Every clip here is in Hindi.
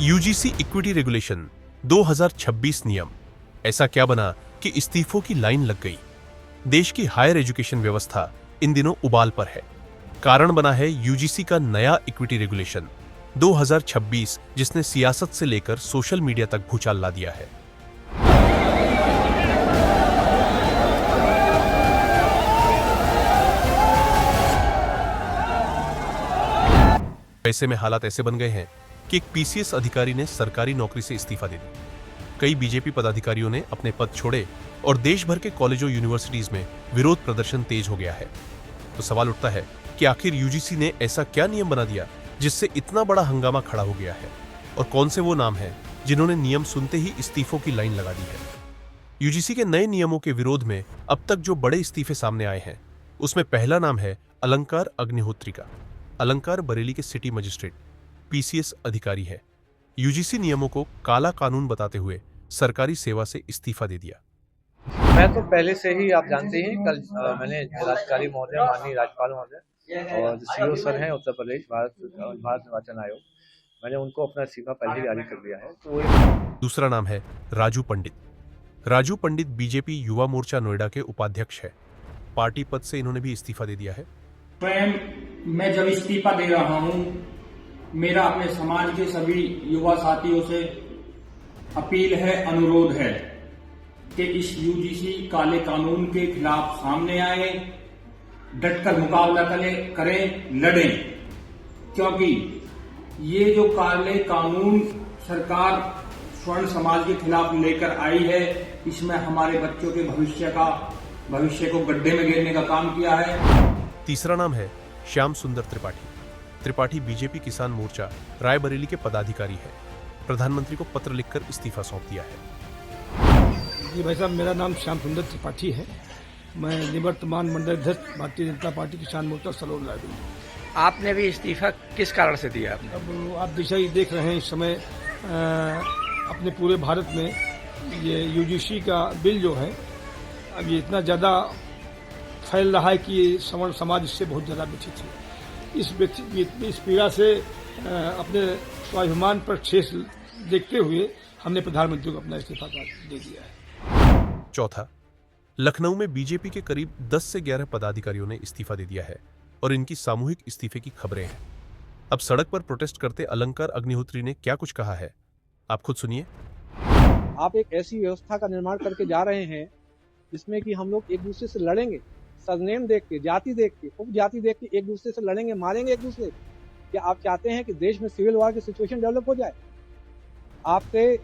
यूजीसी इक्विटी रेगुलेशन 2026 नियम ऐसा क्या बना कि इस्तीफों की लाइन लग गई। देश की हायर एजुकेशन व्यवस्था इन दिनों उबाल पर है। कारण बना है यूजीसी का नया इक्विटी रेगुलेशन 2026, जिसने सियासत से लेकर सोशल मीडिया तक भूचाल ला दिया है। ऐसे में हालात ऐसे बन गए हैं कि एक पीसीएस अधिकारी ने सरकारी नौकरी से इस्तीफा दे दिया। कई बीजेपी पदाधिकारियों ने अपने पद छोड़े और देश भर के कॉलेजों यूनिवर्सिटीज में विरोध प्रदर्शन तेज हो गया है। तो सवाल उठता है कि आखिर यूजीसी ने ऐसा क्या नियम बना दिया जिससे इतना बड़ा हंगामा खड़ा हो गया है, और कौन से वो नाम हैं जिन्होंने नियम सुनते ही इस्तीफों की लाइन लगा दी है। यूजीसी के नए नियमों के विरोध में अब तक जो बड़े इस्तीफे सामने आए हैं, उसमें पहला नाम है अलंकार अग्निहोत्री का। अलंकार बरेली के सिटी मजिस्ट्रेट पीसीएस अधिकारी है। यूजीसी नियमों को काला कानून बताते हुए सरकारी सेवा से इस्तीफा दे दिया। मैं तो पहले से ही, आप जानते हैं, कल मैंने जिलाधिकारी महोदय, माननीय राज्यपाल महोदय और सीओ सर हैं उत्तर प्रदेश भारत निर्वाचन आयोग, मैंने उनको अपना इस्तीफा पहले ही जारी कर दिया है। तो दूसरा नाम है राजू पंडित। राजू पंडित बीजेपी युवा मोर्चा नोएडा के उपाध्यक्ष है। पार्टी पद से इन्होंने भी इस्तीफा दे दिया है। स्वयं मैं जब इस्तीफा दे रहा हूं, मेरा अपने समाज के सभी युवा साथियों से अपील है, अनुरोध है कि इस यूजीसी काले कानून के खिलाफ सामने आए, डटकर मुकाबला करें, लड़ें, क्योंकि ये जो काले कानून सरकार स्वर्ण समाज के खिलाफ लेकर आई है, इसमें हमारे बच्चों के भविष्य को गड्ढे में गिरने का काम किया है। तीसरा नाम है श्याम सुंदर त्रिपाठी। त्रिपाठी बीजेपी किसान मोर्चा रायबरेली के पदाधिकारी है। प्रधानमंत्री को पत्र लिखकर इस्तीफा सौंप दिया है। जी भाई साहब, मेरा नाम श्याम सुंदर त्रिपाठी है। मैं निवर्तमान मंडल अध्यक्ष भारतीय जनता पार्टी किसान मोर्चा सलोन रायबरेली। आपने भी इस्तीफा किस कारण से दिया आपने? अब आप दिशा ही देख रहे हैं, इस समय अपने पूरे भारत में ये यूजीसी का बिल जो है, अब ये इतना ज़्यादा फैल रहा है कि सवर्ण समाज इससे बहुत ज़्यादा व्यथित है। इस पीड़ा से अपने स्वाभिमान पर ठेस देखते हुए हमने प्रधानमंत्री को अपना इस्तीफा दे दिया है। चौथा, लखनऊ में बीजेपी के करीब 10 से 11 पदाधिकारियों ने इस्तीफा दे दिया है और इनकी सामूहिक इस्तीफे की खबरें हैं। अब सड़क पर प्रोटेस्ट करते अलंकार अग्निहोत्री ने क्या कुछ कहा है, आप खुद सुनिए। आप एक ऐसी व्यवस्था का निर्माण करके जा रहे हैं जिसमें कि हम लोग एक दूसरे से लड़ेंगे, सरनेम देख के, जाति देख के, उपजाति देख के एक दूसरे से लड़ेंगे, मारेंगे एक दूसरे। क्या आप चाहते हैं कि देश में सिविल वॉर की सिचुएशन डेवलप हो जाए? आपके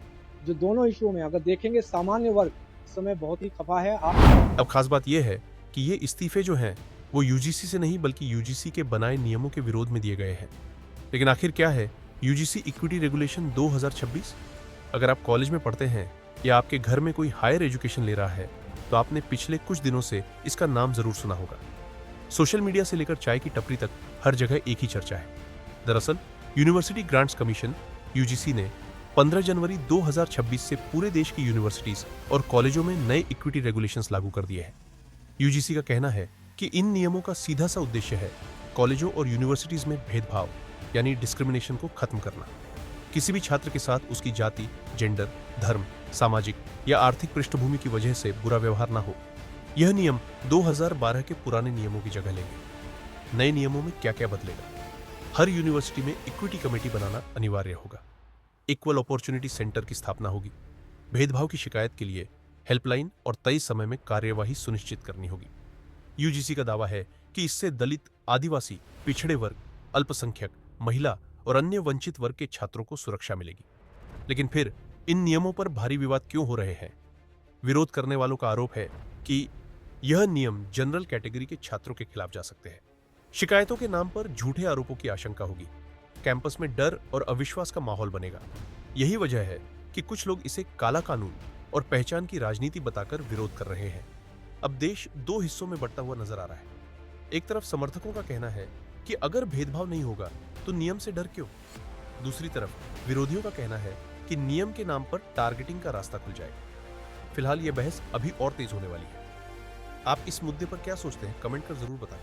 जो दोनों इशू में अगर देखेंगे, सामान्य वर्ग इस समय बहुत ही खफा है। अब खास बात यह है कि ये इस्तीफे जो हैं वो यूजीसी से नहीं बल्कि यूजीसी के बनाए नियमों के विरोध में दिए गए हैं। लेकिन आखिर क्या है यूजीसी इक्विटी रेगुलेशन 2026? अगर आप कॉलेज में पढ़ते हैं या आपके घर में कोई हायर एजुकेशन ले रहा है तो आपने पिछले कुछ दिनों से इसका नाम जरूर सुना होगा। सोशल मीडिया से लेकर चाय की टपरी तक हर जगह एक ही चर्चा है। दरअसल यूनिवर्सिटी ग्रांट्स कमीशन यूजीसी ने 15 जनवरी 2026 से पूरे देश की यूनिवर्सिटीज और कॉलेजों में नए इक्विटी रेगुलेशंस लागू कर दिए हैं। यूजीसी का कहना है कि इन नियमों का सीधा सा उद्देश्य है कॉलेजों और यूनिवर्सिटीज में भेदभाव यानी डिस्क्रिमिनेशन को खत्म करना। किसी भी छात्र के साथ उसकी जाति, जेंडर, धर्म, सामाजिक या आर्थिक पृष्ठभूमि की वजह से बुरा व्यवहार ना हो। यह नियम 2012 के पुराने नियमों की जगह लेंगे। नए नियमों में क्या क्या बदलेगा? हर यूनिवर्सिटी में इक्विटी कमेटी बनाना अनिवार्य होगा। इक्वल अपॉर्चुनिटी सेंटर की स्थापना होगी। भेदभाव की शिकायत के लिए हेल्पलाइन और तय समय में कार्यवाही सुनिश्चित करनी होगी। यूजीसी का दावा है कि इससे दलित, आदिवासी, पिछड़े वर्ग, अल्पसंख्यक, महिला और अन्य वंचित वर्ग के छात्रों को सुरक्षा मिलेगी। लेकिन फिर इन नियमों पर भारी विवाद क्यों हो रहे हैं? विरोध करने वालों का आरोप है कि यह नियम जनरल कैटेगरी के छात्रों के खिलाफ जा सकते हैं। शिकायतों के नाम पर झूठे आरोपों की आशंका होगी। कैंपस में डर और अविश्वास का माहौल बनेगा। यही वजह है कि कुछ लोग इसे काला कानून और पहचान की राजनीति बताकर विरोध कर रहे हैं। अब देश दो हिस्सों में बंटा हुआ नजर आ रहा है। एक तरफ समर्थकों का कहना है कि अगर भेदभाव नहीं होगा तो नियम से डर क्यों? दूसरी तरफ विरोधियों का कहना है कि नियम के नाम पर टारगेटिंग का रास्ता खुल जाएगा। फिलहाल यह बहस अभी और तेज होने वाली है। आप इस मुद्दे पर क्या सोचते हैं? कमेंट कर जरूर बताएं।